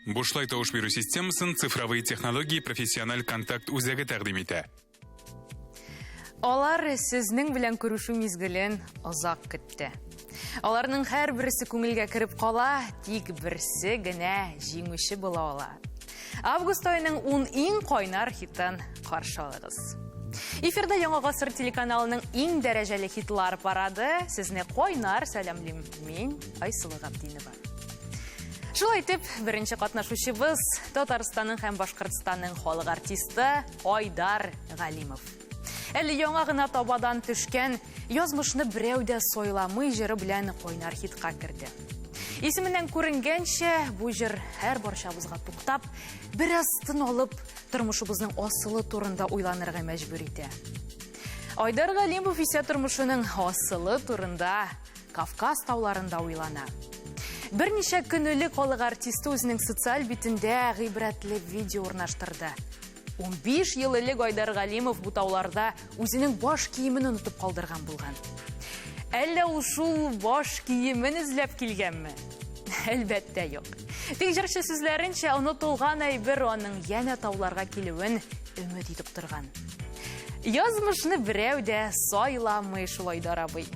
Бушлай тауыш беру системасын цифровые технологии профессиональ контакт үзәге тәкъдим итә. Алар сезнең белән күрешү мизгелен озак көтте. Аларның һәр берсе күңелгә кереп кала, тик берсе генә җиңүче була ала. Август айының 10 иң кайнар хитын каршы алыгыз. Эфирда Яңа гасыр телеканалының иң дәрәҗәле хитлар парады. Сезне кайнар сәламлим. Мин Айсылу Габдинова. Шулай итеп, беренче катнашучыбыз Татарстанның һәм Башкортстанның халык артисты Айдар Галимов. Әле яңа гына табадан төшкән язмышны берәү дә сайламый җыры белән кайнар хитка керде. Исеменнән күренгәнчә, бу җыр һәр барчабызга туктап, бераз тын алып, тормышыбызның асылы турында уйланырга мәҗбүр итә. Айдар Галимов исә тормышының асылы турында Кавказ тауларында уйлана. Берничә көн элек халык артисты үзенең социаль битендә гыйбрәтле видео урнаштырды. 15 ел элек Айдар Галимов бу тауларда үзенең баш киемен онытып калдырган булган. Әллә ул шул баш киемен эзләп килгәнме? Әлбәттә юк. Тик җырчы сүзләренчә, онытылган әйбер аның янә тауларга килүен өмет итеп торган. Язмышны берәү дә сайламый шул Айдар абый.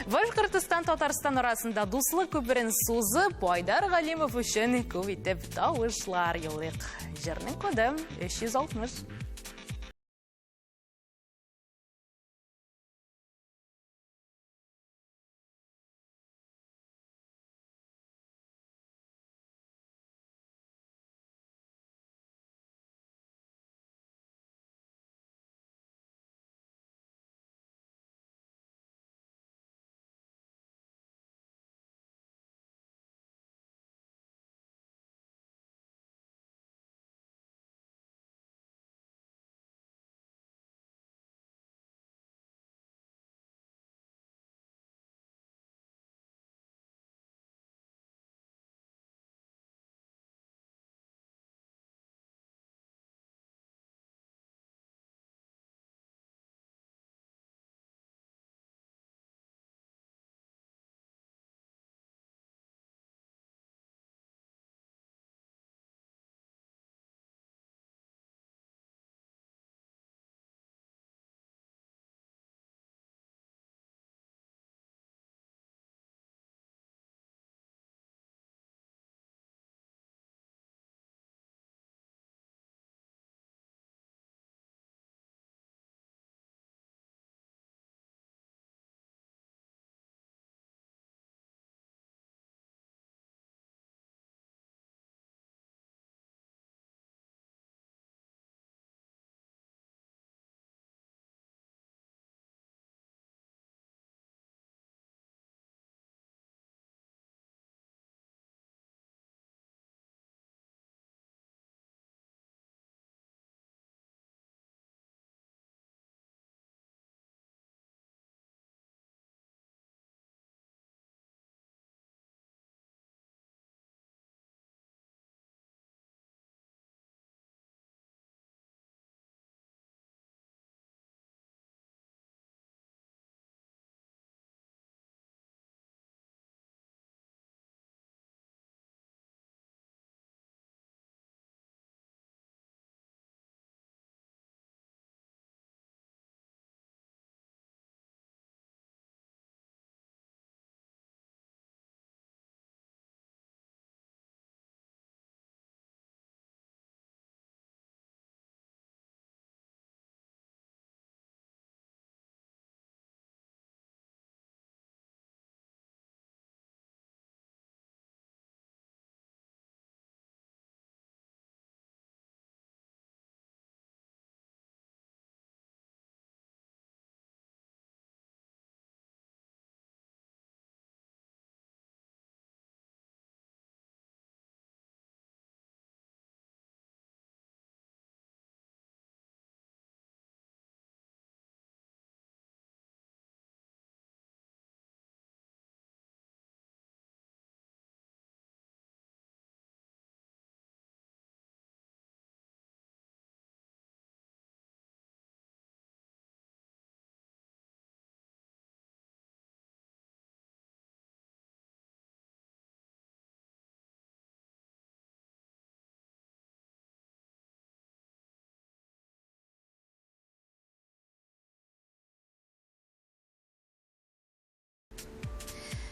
Башкортстан Татарстан арасында дуслык күперен сузып, Айдар Галимов өчен күп итеп тавышлар юлык. Җырның коды 360.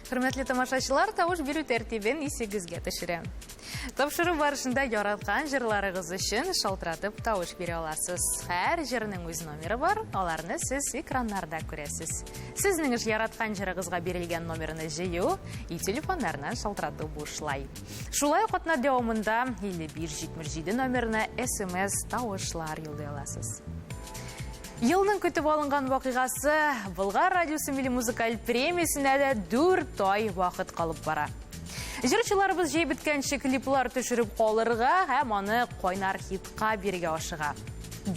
Hürmetli тамашачылар, тауыш беру тәртибен есегізге түшірем. Тапшыру барышында яратқан жырларыңыз үшін шалтыратып тауыш бере аласыз. Әр жырының өз номері бар, оларны сіз экраннарда көресіз. Сізніңіз яратқан жырыңызға берілген номеріні жию, и телефонларынан шалтырату бұшлай. Шулай қотна деуымында 5177 номеріні SMS тауышлар елді аласыз. Елдің күтіп алынған вақиғасы Былғар радиосы милли музыкаль премиясіне де 4 ай вақыт қалып бара. Жырчыларыбыз жей біткенші клиплар түшіріп қолырға, әм аны қойнар хитқа берге ашыға.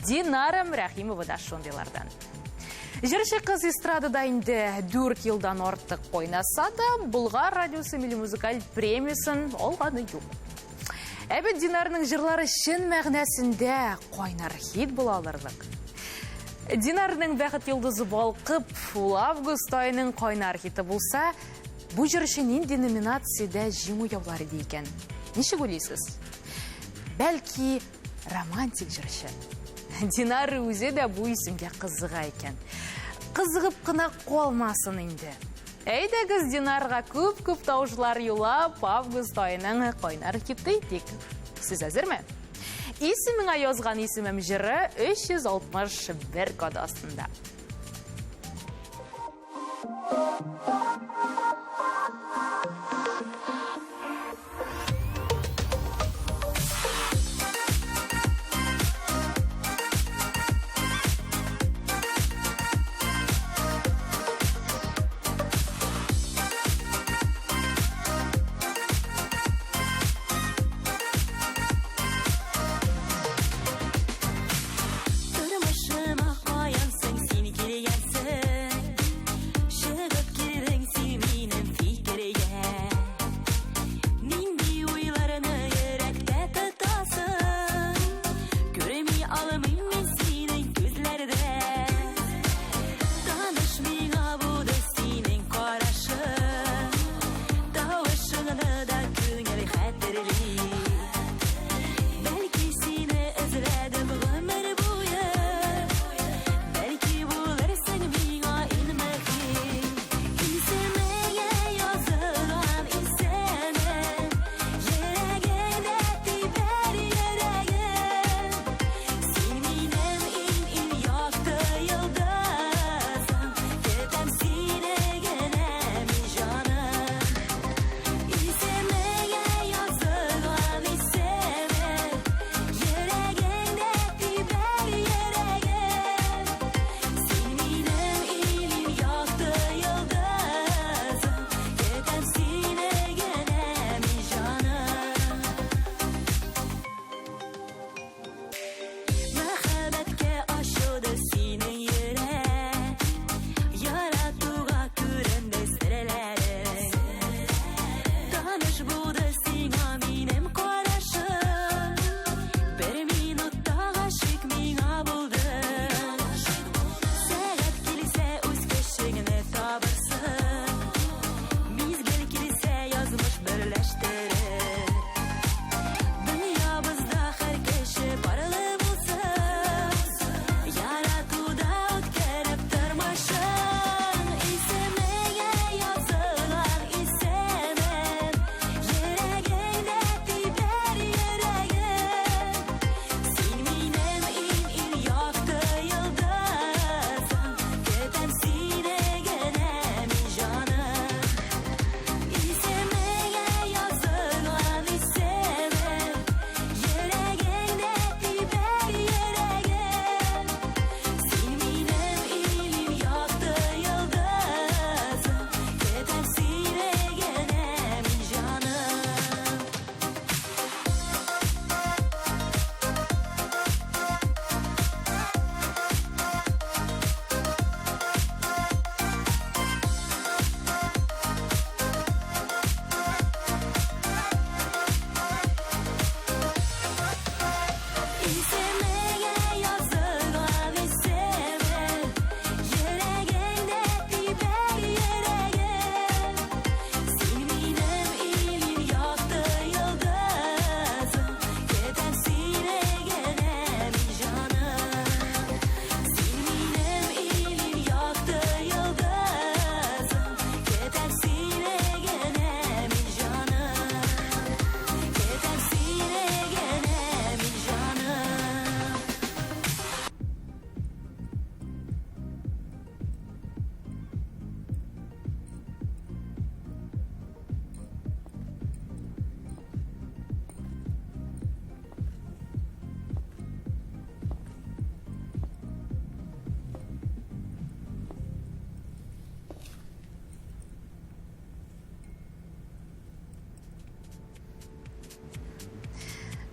Динарым Рахимова да шондайлардан. Жыршы қыз эстрадада инде 4 елдан артық қойнаса да, Былғар радиосы милли музыкаль премиясын олғаны жоқ. Әбет Динарының жырлары шын мәғнәсінде қойнар хит болаларлық. Динарның бәқіт елдізі балқып, ол август айының қойнар хиті болса, бұл жыршы нинди номинацияда жеңу яулары дейкен. Неше көресіз? Бәлки романтик жыршы. Динары өзе де бұл ісімге қызыға екен. Қызығып қына қолмасын енді. Әйдәгіз Динарға көп-көп таушылар юлап, август айының қойнар хиті етек. Сіз әзір ме? Исіміңа язған исімім жыры 361 код астында. Şıgıp girdin seni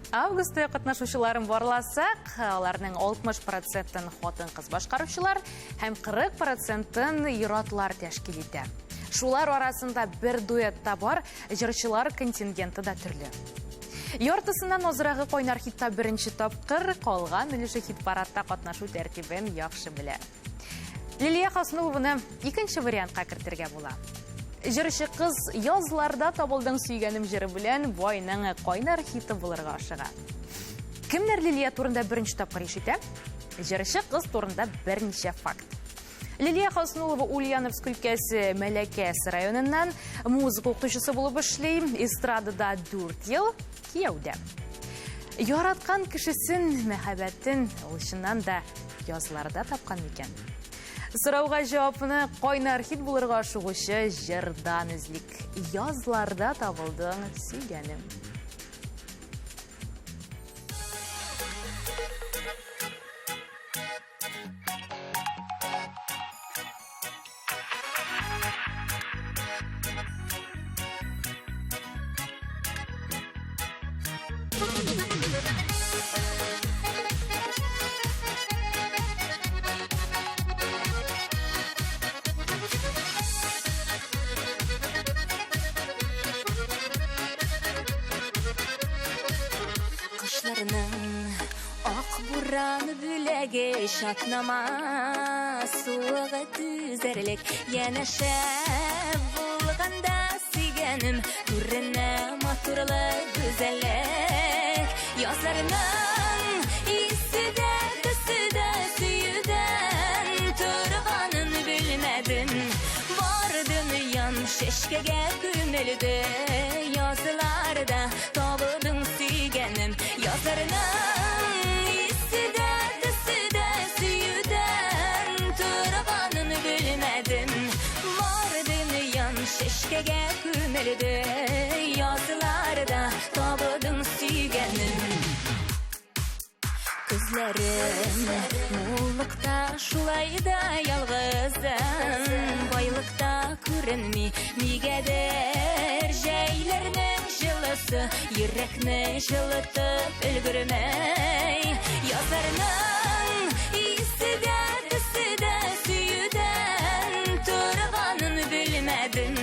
Августта катнашучыларын барласак, аларның 60%-ын хатын-кыз башкаручылар һәм 40%-ын ир-атлар тәшкил итә. Шулар арасында бер дуэтта бар, җырчылар контингенты да төрле. Яртысыннан азрагы Койнар хитта беренче тапкыр, калган өлеше хит-парадта катнашу тәртибен яхшы белә. Лилия Хаснулованы икенче вариантка кертергә була. Җырчы кыз язларда табылдың сөйгәнем җыры белән байның Койнар хиты булырга ашыга. Кемнәр Лилия турында беренче тапкыр ишетә? Җырчы кыз турында берничә факт. Лилия Хаснулова Ульяновск өлкәсе Мәләкәс районыннан музыка укытучысы булып эшли, эстрадада 4 ел кияүдә. Яраткан кешесен, мәхәббәтен ул чыннан да язларда тапкан микән? Сорауга җавапны Койнар хит булырга ашыгучы җырдан эзлик. Язларда табылдың сөйгәнем. Ак буран бүләге шатнама, суыгы түзәрлек, янәшә булганда сөйгәнем, күренә матурлы гүзәллек. Язларның исседә, төседә сөйдән торганын белмәдем. Бар дөньям шешкәгә күмелде, язларда табылдың сөйгәнем. Язларның исседә, төседә сөйдән торганын белмәдем. Бар дөньям шешкәгә күмелде, язларда табылдың сөйгәнем. Күзләрем муллыкта шулай да ялгызым, байлыкта күренми, нигәдер җәйләрнең җылысы йөрәкне җылытып өлгермәй. Язларның исседә, төседә сөйдән торганын белмәдем.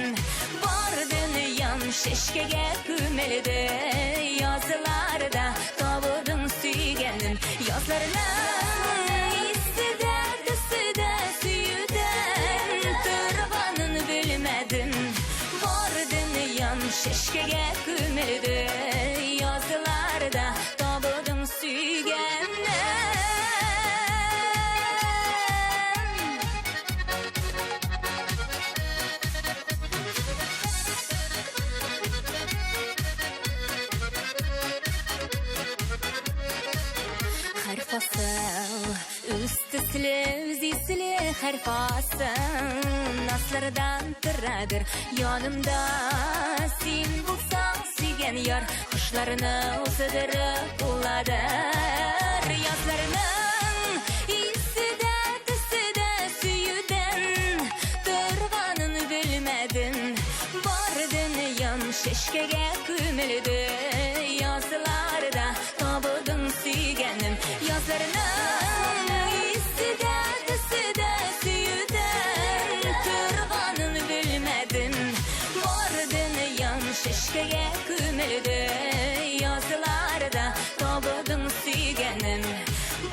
Бар дөньям шешкәгә күмелде, язларда табылдың сөйгәнем. Язларның исседә, төседә сөйдән торганын белмәдем. Бар дөньям шешкәгә күмелде, язларда табылдың сөйгәнем. Һәр фасыл үстесле, үзисле һәр фасыл наслардан торадыр янымда. Син булсаң сөйгән яр, кошларны уздырып буладыр. Язларның исседә, төседә сөйдән торганын белмәдем. Бар дөньям шешкәгә күмелде, язларда табылдың сөйгәнем. Язларның исседә, төседә сөйдән торганын белмәдем. Бар дөньям шешкәгә күмелде, язларда табылдың сөйгәнем.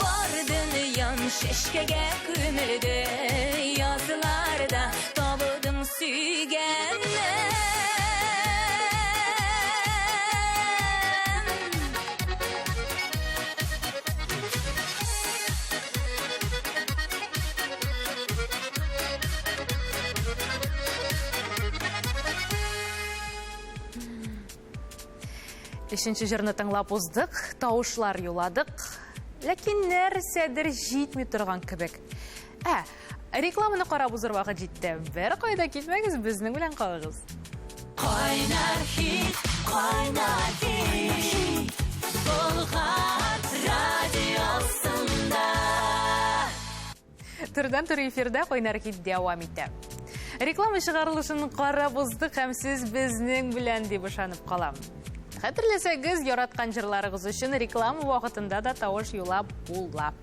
Бар дөньям шешкәгә күмелде, язларда табылдың сөйгәнем. Ишенче җырны тыңлап уздык, тавышлар юладык, ләкин нәрсәдер җитми торган кебек. Рекламаны карап узыр вакыт җитте. Бер кайда китмәгез, безнең белән калыгыз. Койнар хит, Болгар радиосында. Түрдән-түр эфирдә Койнар хит дәвам итә. Реклама чыгарылышын карап уздык һәм сез безнең белән дип ышанып калам. Хәтерләсәгез, яраткан җырларыгыз өчен реклама вакытында да тавыш юлап буллап.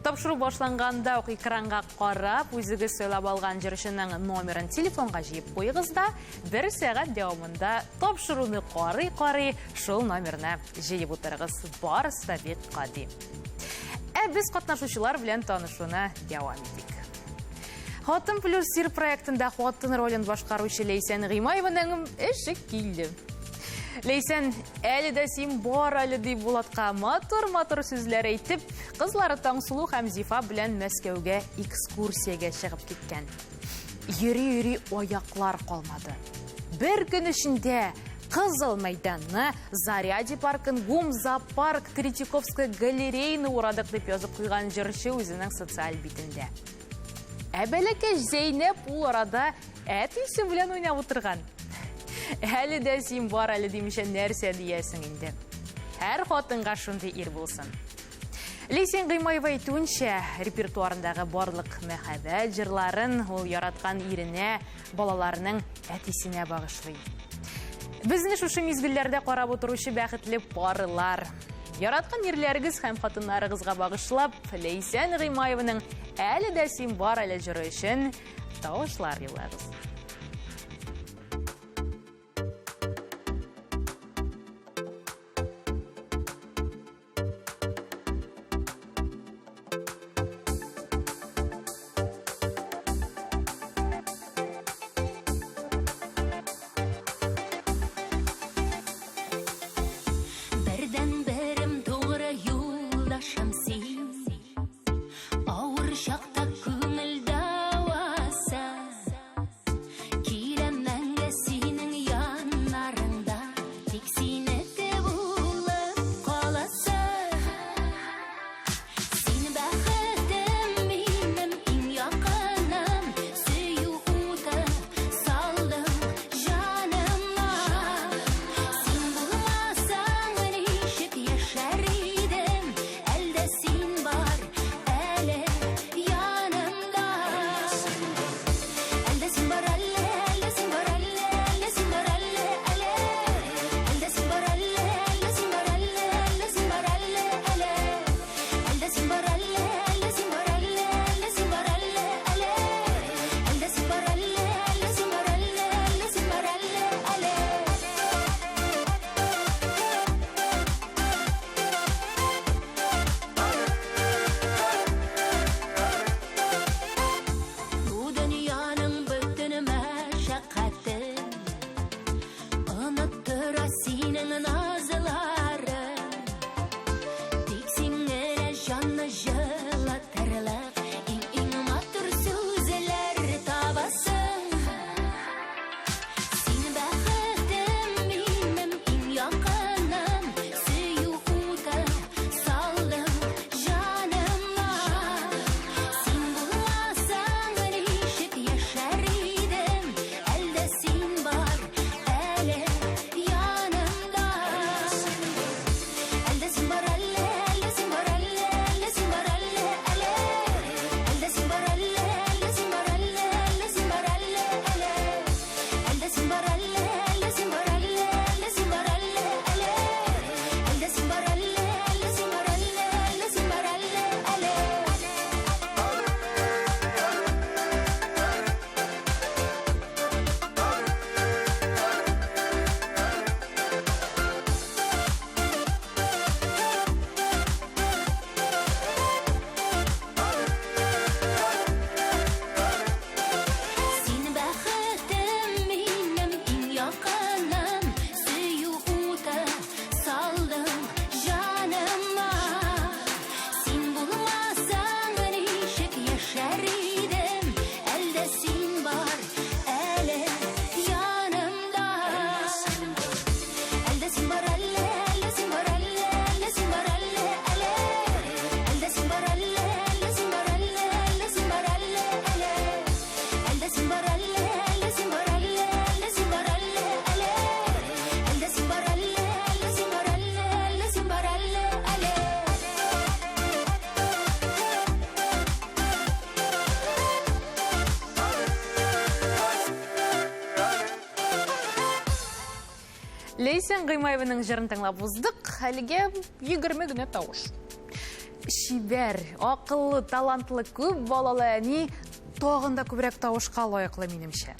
Тапшыру башланганда ук экранга карап, үзегез сөйләп алган җырчының номерын телефонга җыеп куегыз да, 1 сәгать дәвамында тапшыруны карый, шул номерны җыеп утырыгыз. Барысы да бик кади. Без катнашучылар белән танышуны дәвам итик. Хатын плюс сир проектында хатын ролен башкаручы Лейсән Гыймаеваның эше килде. Лейсән, әле дә син бар әле дип Булатка матур сүзләр әйтеп, кызлары Таңсулу һәм Зифа белән Мәскәүгә экскурсиягә чыгып киткән. Йөри аяклар калмады. Бер көн эчендә Кызыл мәйданны, Заряди паркын, Гумза парк, Третьяковская галереяны урадык дип язып куйган җырчы үзенең социаль битендә. Бәләкәй Зәйнәп ул арада әтисе белән уйнап утырган. Әле дә син бар әле димичә нәрсә диясең инде. Һәр хатынга шундый ир булсын. Лейсән Гыймаева әйтүенчә, репертуарындагы барлык мәхәббәт җырларын ул яраткан иренә, балаларының әтисенә багышлый. Безне шушы мизгелләрдә карап утыручы бәхетле парылар. Яраткан ирләрегез һәм хатыннарыгызга багышлап, Лейсән Гыймаеваның әле дә син бар әле җыры өчен тавышлар юллагыз. Лейсен Гыймаеваның жырын тыңлап уздык, әліге 20 генә тауыш. Шибәр, ақыллы, талантлы, көп балалы әни тоғында күбрәк тауышқа лайыклы минемчә.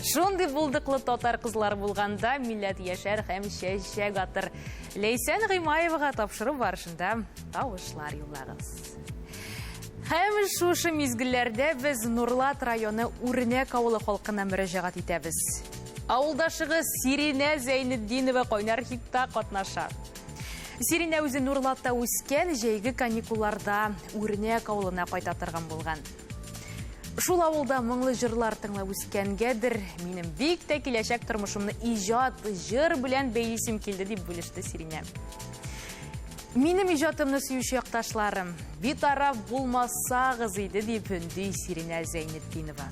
Шундый булдыклы татар кызлар булганда милләт яшәр һәм чәчәк атыр. Лейсен Гыймаевага тапшыру барышында тавышлар юллагыз. Һәм шушы мизгелләрдә без Нурлат районы Үрнәк авылы халкына мөрәҗәгать итәбез. Авылдашыгыз Сиринә Зәйнетдинова кайнар хитта катнаша. Сиринә үзе Нурлатта үскән, җәйге каникулларда Үрнәк авылына кайта торган булган. Шул авылда моңлы җырлар тыңлап үскәнгәдер, минем бик тә киләчәк тормышымны иҗат, җыр белән бәйлисем килде дип бүлеште Сиринә. Минем иҗатымны сөюче якташларым, битараф булмасагыз иде дип өнди Сиринә Зәйнетдинова.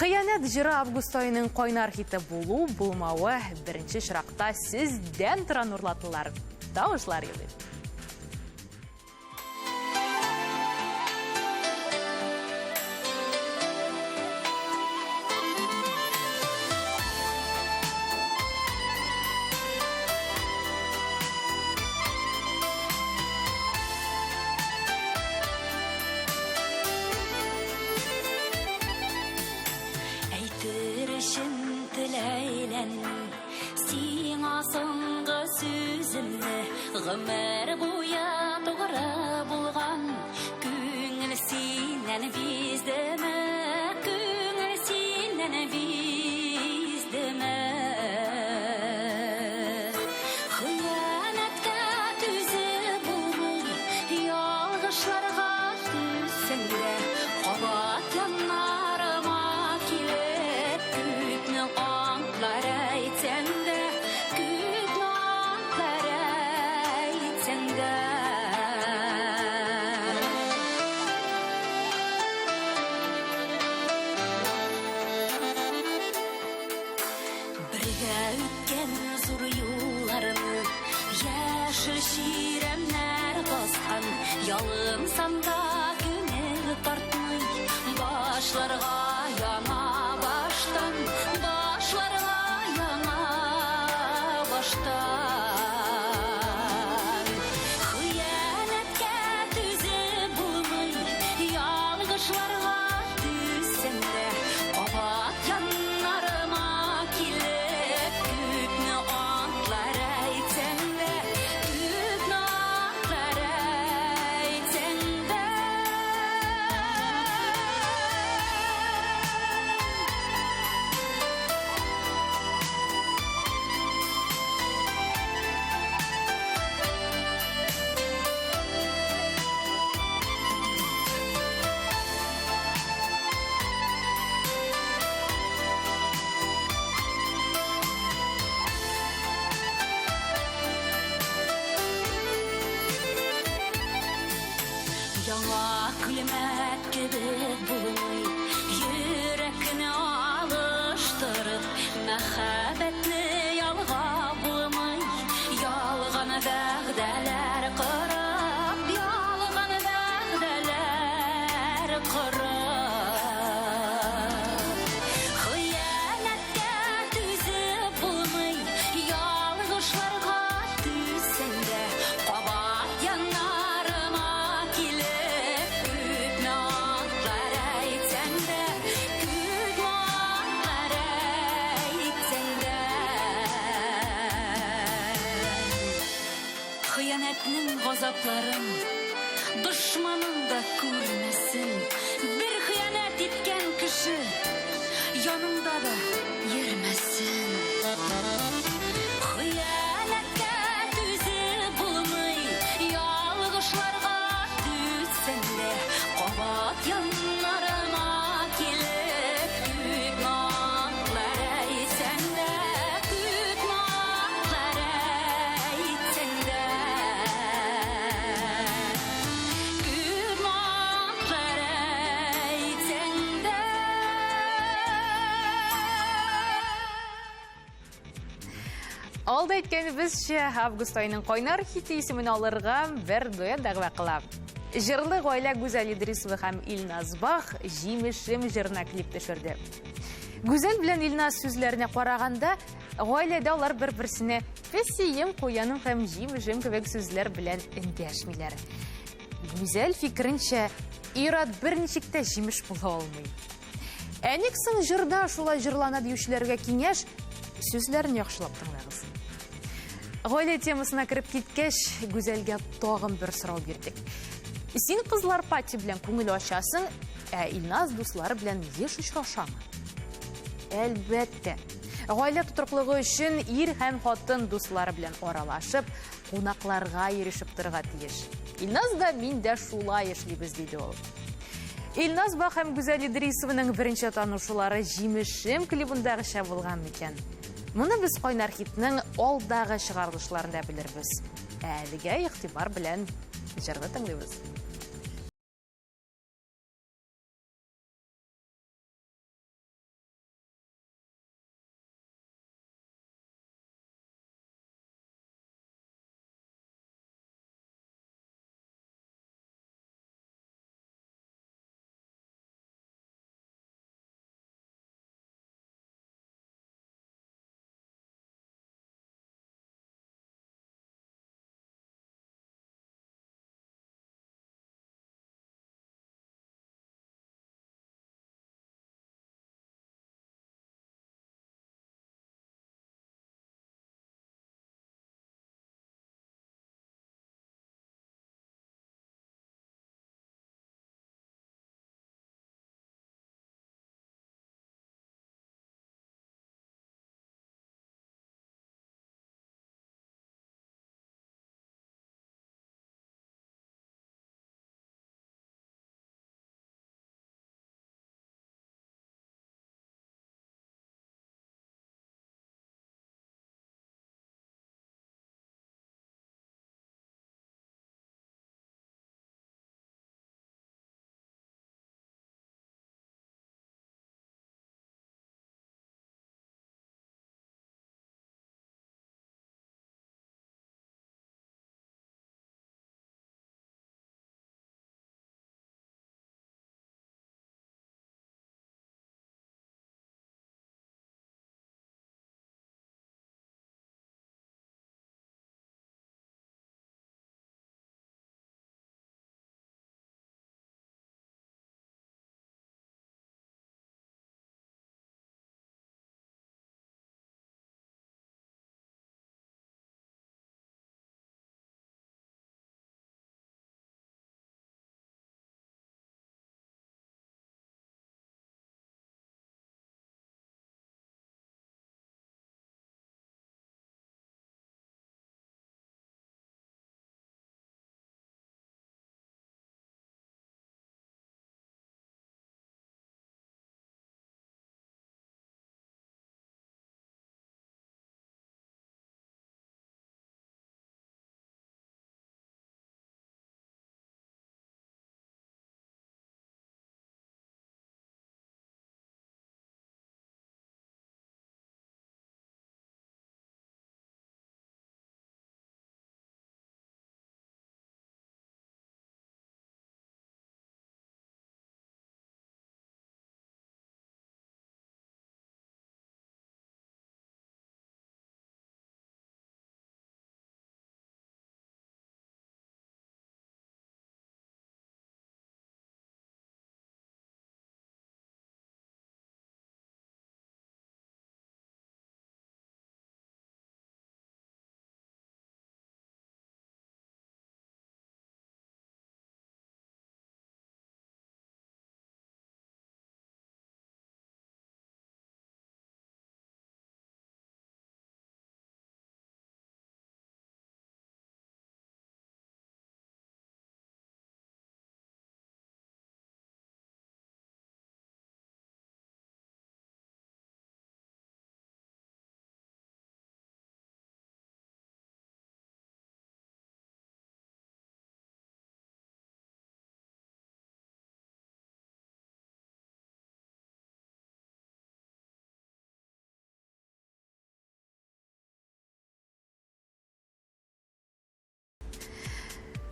Хыянәт җыры август айының кайнар хите булу, булмавы беренче чиракта сездән тора Нурлатлылар. Тавышлар елый. Гомер буя тугра булган, күңел синнән биздеме, күңел синнән биздеме. Хыянәткә түзеп булмый, ялгышларга түзсәңдә, кабат яннарыма килеп, күпне аңлар әйтсәңдә. Ялым санда күңел тартмый, башларга яңа баштан, башларга яңа баштан. Хыянәткә түзеп булмый, ялгышларга түзсәңдә, кабат яннарыма килеп, күпне антлар әйтсәңдә, күпне антлар Яңа күлмәк кебек булмый, йөрәкне алыштырып, мәхәббәтне ялга булмый, ялган вәгъдәләр корып, ялган вәгъдәләр корып. Хыянәткә түзеп булмый, ялгышларга түзсәңдә, кабат яннарыма газапларым, дошманың да күрмәсен. Бер хыянәт иткән кеше яныңда да йөрмәсен. Хыянәткә түзеп булмый, ялгышларга түзсәңдә, кабат яннарыма килеп, күпне антлар әйтсәңдә, күпне антлар әйтсәңдә. Алда әйткәнебезчә, август айының кайнар хите исемен алырга бер дуэт дәгъва кыла. Җырлы гаилә Гүзәл Идрисова һәм Илназ Бах җимешем җырына клип төшерде. Гүзәл белән Илназ сүзләренә караганда, Гаиләдә алар бер-берсенә «Песием, куяным һәм җимешем» кебек сүзләр белән эндәшмиләр. Гүзәл фикеренчә, ир-ат берничек тә җимеш була алмый. Ник соң җырда шулай җырлана диючеләргә киңәш, сүзләрен яхшылап тыңлагыз. Гаилә темасына кереп киткәч, Гүзәлгә тагын бер сорау бирдек. Син кызлар пати белән күңел ачасың, Илназ дуслары белән еш очрашамы? Әлбәттә. Гаилә тотрыклыгы өчен ир һәм хатын дуслары белән аралашып, кунакларга ирешеп торырга тиеш. Илназ да, мин дә шулай эшлибез, диде ул. Илназ һәм Гүзәл Идрисованың беренче танышулары җимешем клибындагыча булган микән? Моны без Кайнар хитның алдагы чыгарылышларында белербез. Әлегә игътибар белән җырны тыңлыйбыз.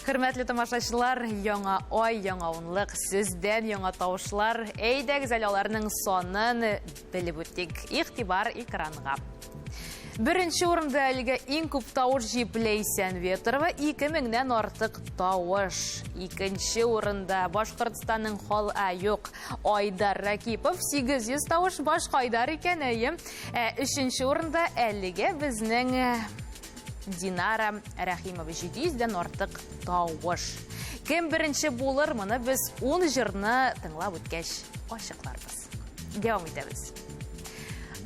Хөрмәтле тамашачылар, яңа ай, яңа унлык, сездән яңа тавышлар. Әйдәгез әле аларның санын белеп үттек. Игътибар экранга. Бірінші орында әліге ең көп тауыш жиып Лейсен Ветрова 2000-ден артық тауыш. Екінші орында Башқұртстанның Хол Айоқ Айдар Ракипов 800 тауыш башқа Айдар екен әйім. Үшінші орында әліге біздің Динара Рахимова 700-ден артық тауыш. Кем бірінші болыр, мұны біз 10 жырны тыңлап өткеш ашықларбыз. Девам етеміз.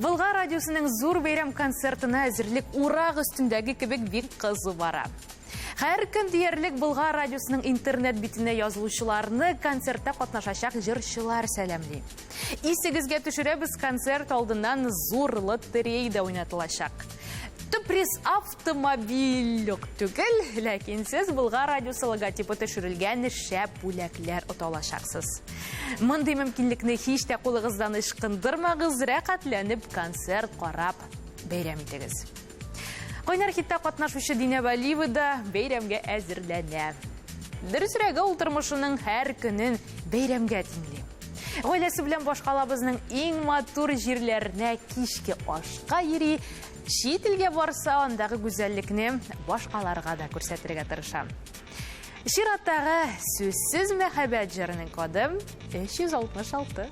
Былға радиосының зор бейрам концертына әзірлік ұрақ үстіндегі кебек бек қызы бара. Қайыр күн дерлік Былға радиосының интернет битіне yazылушыларыны концертта қатнашашақ жыршылар сәлемлі. Исігізге түшіребіз концерт алдынан зор лотерейді ойнатылашақ. Түпрес автомобиль түгіл, ләкин сіз Былға радиосы логотипі түшірілген шәп бүләклер ұталашақсыз. Мұндай мүмкінлікні хеште қолығыздан ішқындырмағыз, рәқатләніп концерт қарап бейрәмдегіз. Қойнар хитта қатнашушы Дина Валиева да бейрәмге әзірләнә. Дұрысырәгі ұлтырмышының әр күнін бейрәмге теңлі. Ғойләсі білен башқалабызның ең матур жерлеріне кешке ашқа ери, шетілге барса ондағы güzellikni башқаларға да көрсетірге тырышам. Шираттағы сөзсіз мәхәббәт жырының коды 366.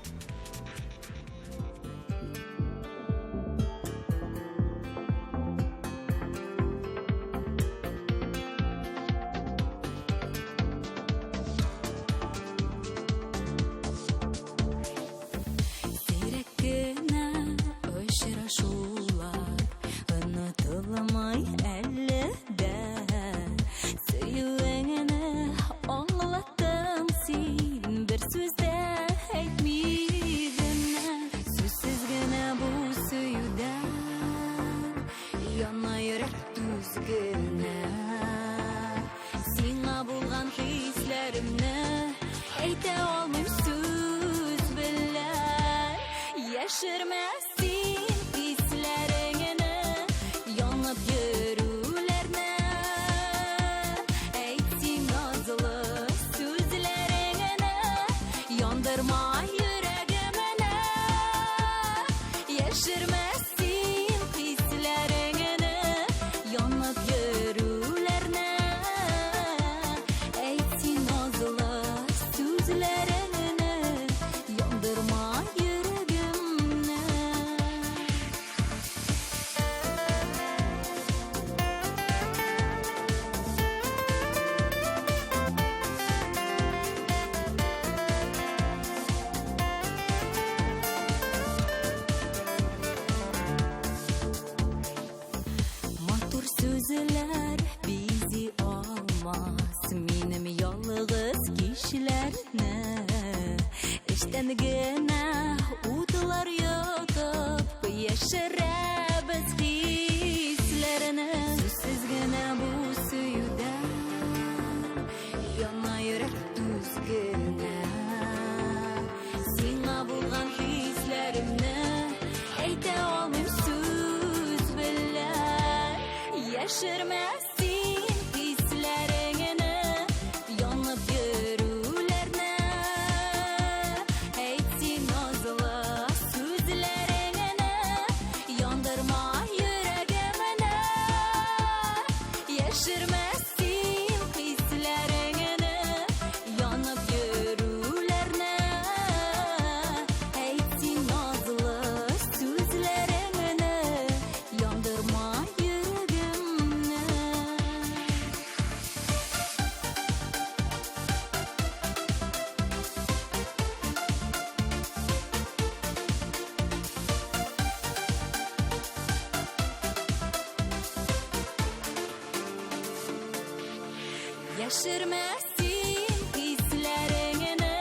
Яшырмәсин хисләреңне,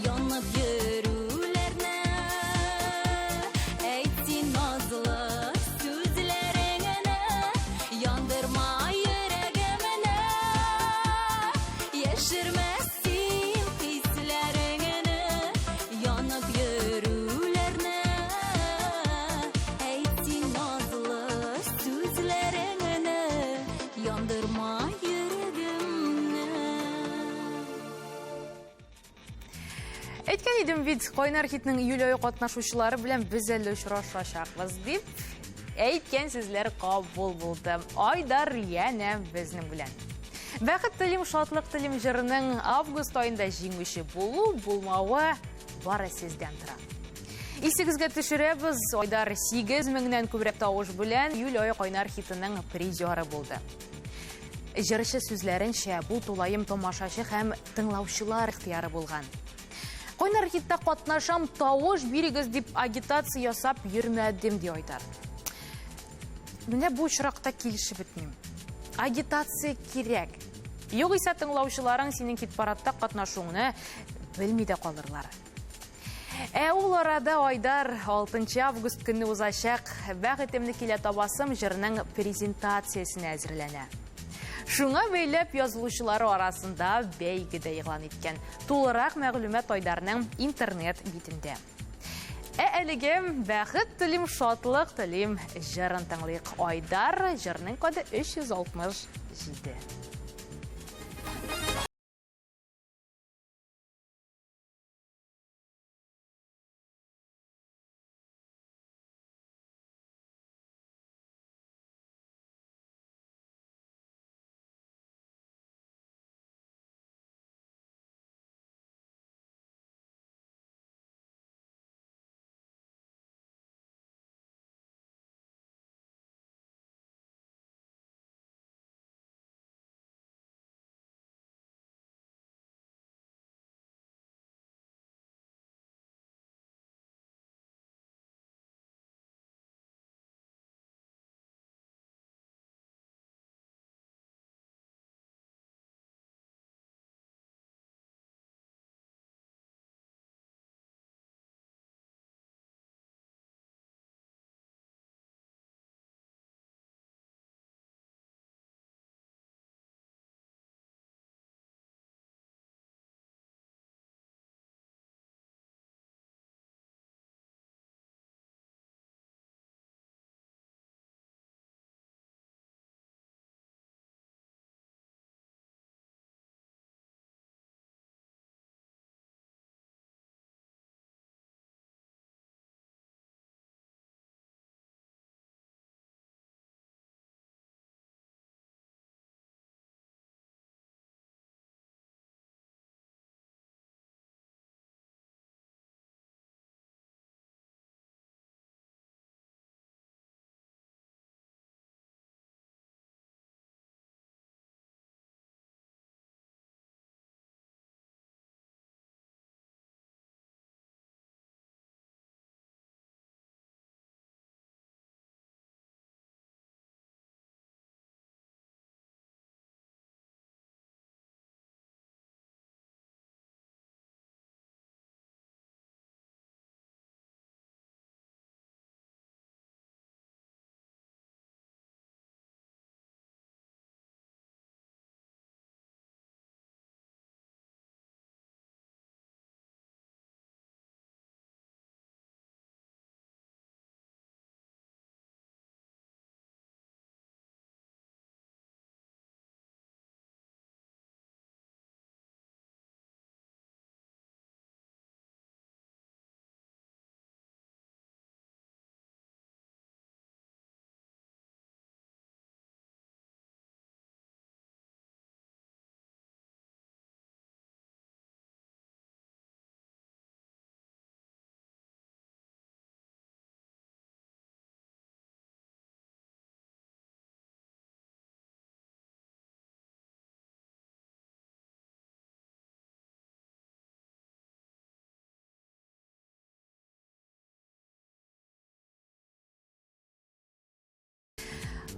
янып йөрүләрне, әйтсин назлы сүзләреңне, яндырма йөрәгемне. Яшырмәсин хисләреңне, янып йөрүләрне, әйтсин назлы сүзләреңне, яндырма Әйткен едім бит, Қойнар хитінің июль айы қатнашушылары білен біз әлі ұшырашашақпыз деп. әйткен сүзләр кабул булды. Айдар яна безнең белән. Бәхет телим, шатлык телим җырының август айында җиңүче булмавы бары сездән тора. Исегезгә төшерәбез, Айдар 8 меңнән күбрәк тавыш белән июль ае кайнар хитының призеры булды. Җырчы сүзләренчә, бу тулаем томашачы һәм тыңлаучылар ихтыяры булган. Кайнар хитта катнашам, тавыш бирегез дип агитация ясап йөрмәдем ди Айдар. Менә бу очракта килешеп бетмим. Агитация кирәк. Югыйсә тыңлаучыларың синең хит-парадта катнашуыңны белми дә калырлар. Ул арада Айдар 6 август көнне узачак Бәхетемне килә табасым җырының презентациясенә әзерләнә. Шуңа бәйләп язылучылары арасында бәйге дә игълан иткән. Тулырак мәгълүмат Айдарның интернет битендә. Әлегә бәхет телим, шатлык телим җырын тыңлыйк. Айдар җырның коды 367.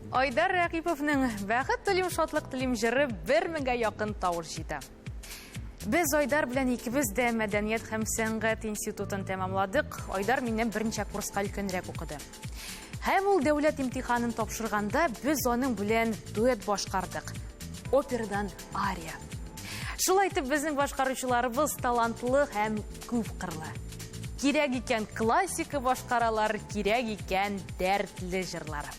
Айдар Рәкиповның бәхет телим, шатлык телим җыры 1000-гә якын тавыш җитә. Без Айдар белән икебез дә мәдәният һәм сәнгать институтын тәмамладык. Айдар миннән берничә курска өлкәнрәк укыды. Һәм ул дәүләт имтиханын тапшырганда без аның белән дуэт башкардык. Операдан ария. Шулай итеп безнең башкаручыларыбыз талантлы һәм күп кырлы. Кирәк икән классика башкаралар, кирәк икән дәртле җырлар.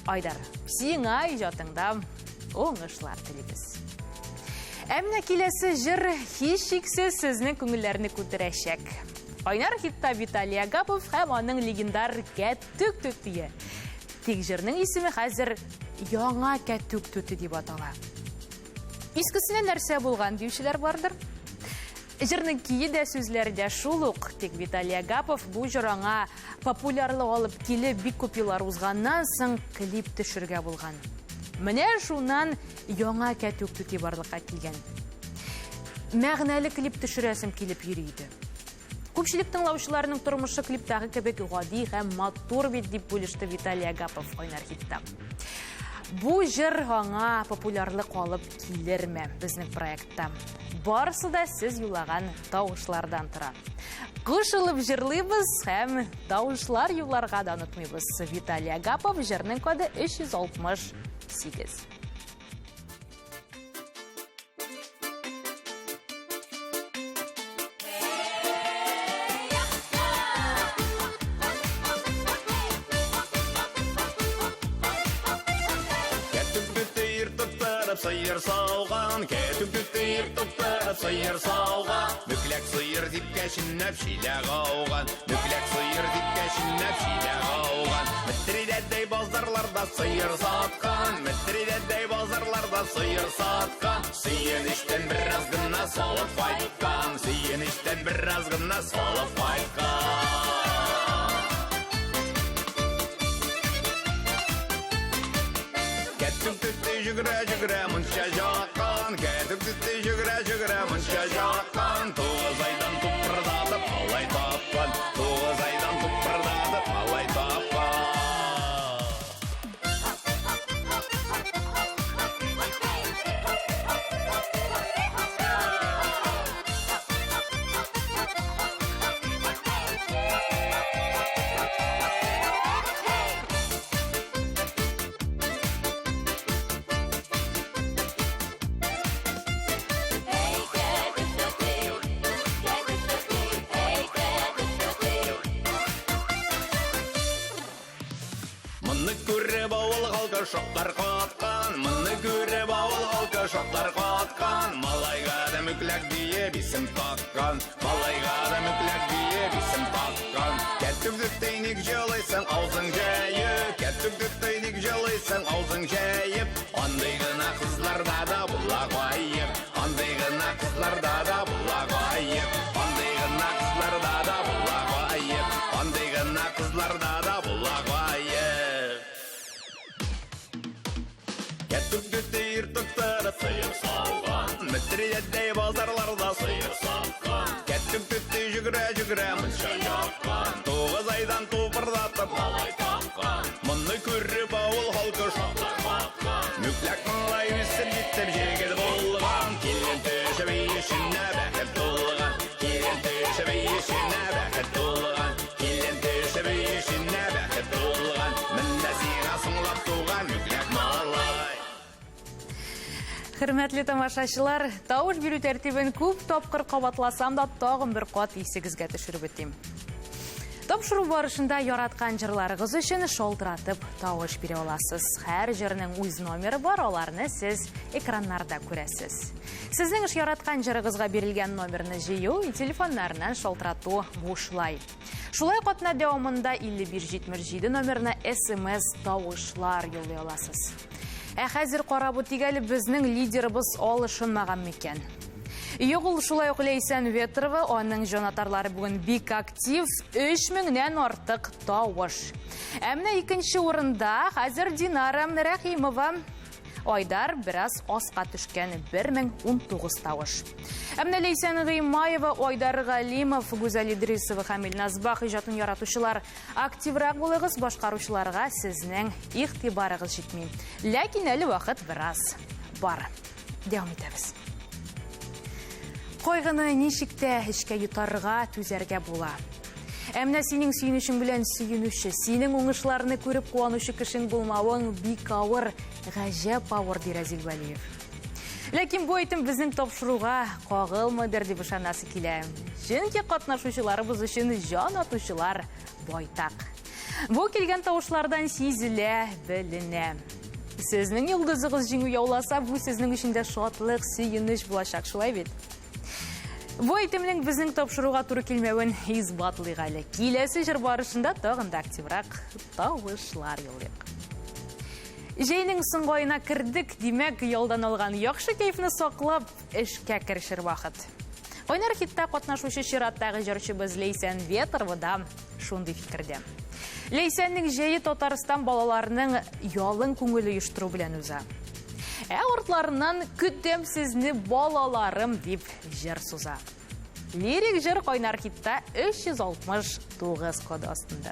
Айдар, сиңа иҗатыңда уңышлар телибез. Әмма киләсе җыр һич шиксез сезнең күңелләрне күтәрәчәк. Кайнар хитта Виталий Агапов һәм аның легендар Кәттүк тие. Тик жырның исеме хәзер яңа кәтүк төте дип атала. Искесенә нәрсә булган диючеләр бардыр? Жырның кие дә сүзләре дә шул ук. Тик Виталий Агапов бу җыраңа популярлык алып килеп бик күп еллар узганнан соң клип төшергә булган. Менә шуннан яңа кәтүк төте барлыкка килгән. Мәгънәле клип төшерәсем килеп йөрийде. Күпчелек тыңлаучыларның тормышы клиптагы кебек гади һәм матур бит дип бүлеште Виталий Агапов кайнар хиттә. Бу җыр аңа популярлык алып килерме безнең проектта? Барысы да сез юлаган тавышлардан тора. Кушылып җырлыйбыз һәм тавышлар юларга да онытмыйбыз. Виталий Агапов, җырның коды 368. Сыйыр сауған, кәтүк түттейір тұттырып сыйыр сауған. Мүкләк сыйыр дип кәшіннәп шиләг ауған. Мүкләк сыйыр дип кәшіннәп шиләг ауған. Міттіридәддей базарларда сыйыр сатқан. Міттіридәддей базарларда сыйыр сатқан. Сыйын іштен бір аз гына салып айтқан. Сыйын іштен бір аз гына салып айтқан. Жүгірі мұнша жаққан, кәтіп түтті жүгірі мұнша жаққан. 9 айдан тұпырдатып алай тапқан, 9 айдан тұпырдатып алай тапқан. Шоқтар қатқан, мұны көріп ауыл халқы шоқтар қатқан. Малайға да мүкләк бие бисім таққан, малайға да мүкләк бие бисім таққан. Кәттік дүттейнік жалайсың аузың жәйіп, кәттік дүттейнік жалайсың аузың жәйіп. Андай ғына қызларда да бұла қайып, андай ғына қызларда да бұла қайып, андай ғына қызларда да бұла қайып, андай ғына қызларда да бұла қайып. Кәттік түттейір тұттырып сыйыр салған, міттіреддей базарларда сыйыр сатқан. Кәттік түттей жүгірі мұнша жаққан, 9 айдан тұпырдатып алай тапқан. Мұны көріп ауыл халқы шоқтар қатқан, мүкләк малай өсіп жетіп жегіл болған. Келген төші бейішіне бәкіт толған, келген төші бейішіне бәкіт толған, келген төші бейішіне бәкіт толған. Мінді сиға сұңлап туған мүкләк малай. Хөрмәтле тамашачылар, тавыш бирү тәртибен күп тапкыр кабатласам да тагын бер кат исегезгә төшереп үтим. Тапшыру барышында яраткан җырларыгыз өчен шалтыратып тавыш бирә аласыз. Һәр җырның үз номеры бар, аларны сез экраннарда күрәсез. Сезнең эш яраткан җырыгызга бирелгән номерны җыю и телефоннарыннан шалтырату бушлай. Шулай катна дәвамында 5177 номерына SMS тавышлар юллый аласыз. Хәзер карабу тигәле безнең лидерыбыз алышынмаган микән. Югыл шулай ук Лейсән Ветрова, аның җанатарлары бүген бик актив, 3000нән артык тавыш. Әмма икенче урында хәзер Динара Рәхимова, Айдар бераз аска төшкән 1019 тавыш. Әмма Лейсән Гыймаева, Айдар Галимов, Гүзәл Идрисова һәм Илназбах иҗатын яратучылар активрак булыгыз, башкаручыларга сезнең игътибарыгыз җитми. Ләкин әле вакыт бераз бар. Дәвам итәбез. Кайгыны ничек тә эшкә йотарга, түзәргә була. Әмма синең сөенүшең белән сөенүче, синең уңышларны күреп куанучы кешең булмавың бик авыр, гаҗәп авыр ди Разил Вәлиев. Ләкин бу әйтем безнең тапшыруга кагылмыдыр дип ышанасы килә. Чөнки катнашучыларыбыз өчен җан атучылар байтак. Бу килгән тавышлардан сизелә, беленә. Сезнең йолдызыгыз җиңү яуласа, бу сезнең өчен дә шатлык, сөенүч булачак, шулай бит. Бу әйтемнең безнең тапшыруга туры килмәвен исбатлый әле. Киләсе җыр барышында тагын да активрак тавышлар юллыйк. Жейнің сұңғайына кірдік, демек елдан алған яқшы кейфіні соқлап, ішке кірішір вақыт. Ойнар хитта қатнашушы шираттағы жүршібіз Лейсен Ветровыда шунды фикірде. Лейсеннің жейі Татарстан балаларының ялын көңілі үйіштіру білен өзі. Ортларынан күттем сізні балаларым деп жыр суза. Лирик жыр Ойнар хитта 369 коды астында.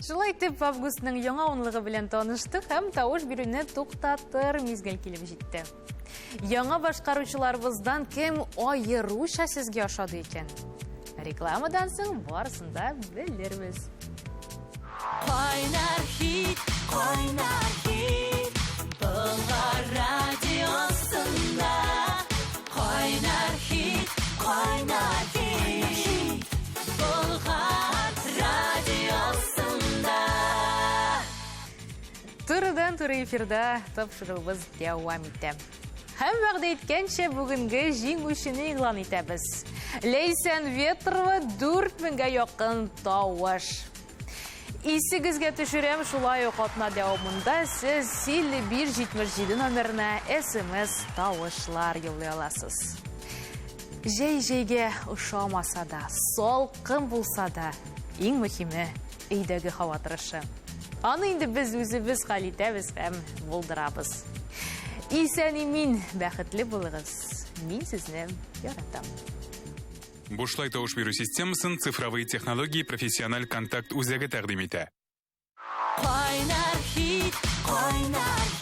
Шулай итеп августның яңа онлыгы белән таныштык һәм тавыш бирүне туктатыр мизгел килеп җитте. Яңа башкаручыларыбыздан кем аеруча сезгә ошады икән? Рекламадан соң барысын да белербез. Кайнар хит, Болгар радиосында. Кайнар хит, Болгар радиосында. Турыдан-туры эфирда тапшырыбыз дәвам итә. Һәм вәгъдә иткәнчә бүгенге җиңүчене игълан итәбез. Лейсен Ветрова 4000-гә якын тавыш. Исегезгә төшерәм, шулай ук атна дәвамында сез 5177 номерына SMS тавышлар юллый аласыз. Җәй-җәйгә ошамаса да, салкын булса да, иң мөһиме өйдәге һава торышы. Аны инде без үзебез хәл итәбез һәм булдырабыз. Исән-имин бәхетле булыгыз. Мин сезне яратам. Бушлай тавыш бирү системасын цифровые технологии профессиональ контакт үзәге тәкъдим итә. Кайнар хит, кайнар